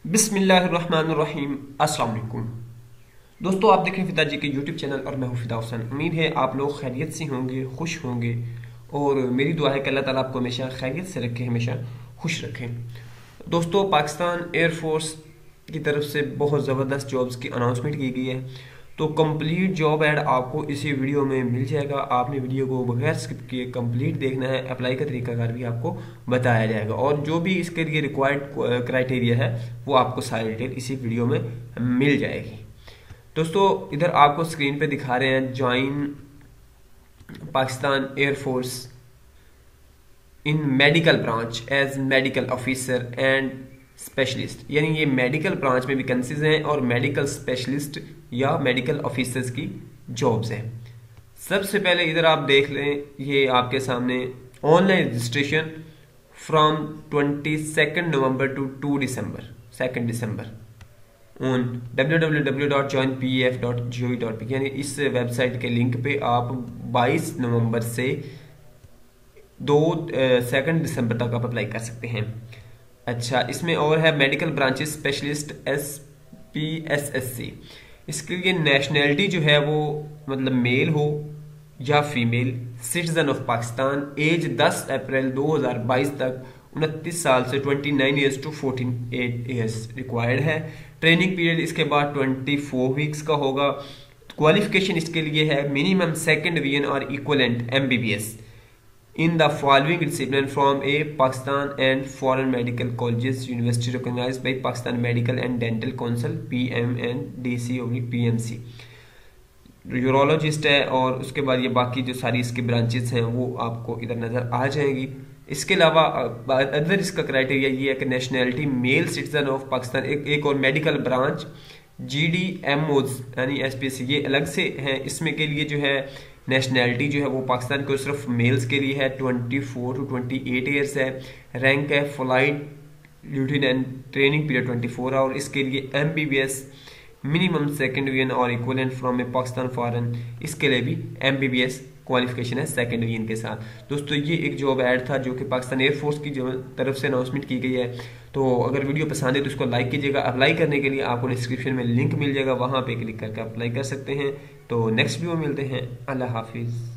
बिस्मिल्लाहिर्रहमानिर्रहीम। अस्सलाम वालेकुम दोस्तों, आप देख रहे हैं फिदा जी के यूट्यूब चैनल और मैं हूं फिदा हुसैन। उम्मीद है आप लोग खैरियत से होंगे, खुश होंगे और मेरी दुआ है कि अल्लाह ताला आपको हमेशा खैरियत से रखे, हमेशा खुश रखें। दोस्तों, पाकिस्तान एयरफोर्स की तरफ से बहुत ज़बरदस्त जॉब्स की अनाउंसमेंट की गई है, तो कंप्लीट जॉब ऐड आपको इसी वीडियो में मिल जाएगा। आपने वीडियो को बगैर स्किप किए कंप्लीट देखना है। अप्लाई का तरीकाकार भी आपको बताया जाएगा और जो भी इसके लिए रिक्वायर्ड क्राइटेरिया है वो आपको सारी डिटेल इसी वीडियो में मिल जाएगी। दोस्तों, इधर आपको स्क्रीन पे दिखा रहे हैं join Pakistan air force in medical branch as medical officer and specialist, यानी ये मेडिकल ब्रांच में वैकेंसीज हैं और मेडिकल स्पेशलिस्ट या मेडिकल ऑफिसर्स की जॉब्स हैं। सबसे पहले इधर आप देख लें, ये आपके सामने online registration from 22 November to 2 December on www.joinpef.gov.pk, यानी इस वेबसाइट के लिंक पे आप 22 नवंबर से 2 दिसंबर तक आप अप्लाई कर सकते हैं। अच्छा, इसमें और है मेडिकल ब्रांचेस स्पेशलिस्ट SPSSC। इसके लिए नेशनैलिटी जो है वो मतलब मेल हो या female, citizen of Pakistan, age 10 April 2022 तक 29 साल से 29 ईयर्स टू 48 ईयर्स रिक्वायर्ड है। ट्रेनिंग पीरियड इसके बाद 24 वीक्स का होगा। क्वालिफिकेशन इसके लिए है मिनिमम सेकेंड डिवीजन और equivalent MBBS in the following discipline from a Pakistan and foreign medical colleges university recognized by Pakistan Medical and Dental Council PMNDC/PMC। Urologist है और उसके बाद ये बाकी जो सारी इसकी ब्रांचेस हैं वो आपको इधर नज़र आ जाएंगी। इसके अलावा अदर इसका क्राइटेरिया ये है कि nationality male citizen of Pakistan. एक और मेडिकल ब्रांच GDMOs यानी SPSC ये अलग से हैं। इसमें के लिए जो है नेशनैलिटी जो है वो पाकिस्तान को सिर्फ मेल्स के लिए है, 24 टू 28 ईयर्स है। रैंक है flight lieutenant, training period 24 hour. इसके लिए MBBS मिनिमम सेकेंड डिवीजन और equivalent from A Pakistan foreign, इसके लिए भी MBBS क्वालिफिकेशन है सेकेंड डिवीजन के साथ। दोस्तों, ये एक जॉब ऐड था जो कि पाकिस्तान एयरफोर्स की जो तरफ से अनाउंसमेंट की गई है। तो अगर वीडियो पसंद है तो इसको लाइक कीजिएगा। अप्लाई करने के लिए आपको डिस्क्रिप्शन में लिंक मिल जाएगा, वहाँ पे क्लिक करके अप्लाई कर सकते हैं। तो नेक्स्ट वीडियो में मिलते हैं। अल्लाह हाफिज़।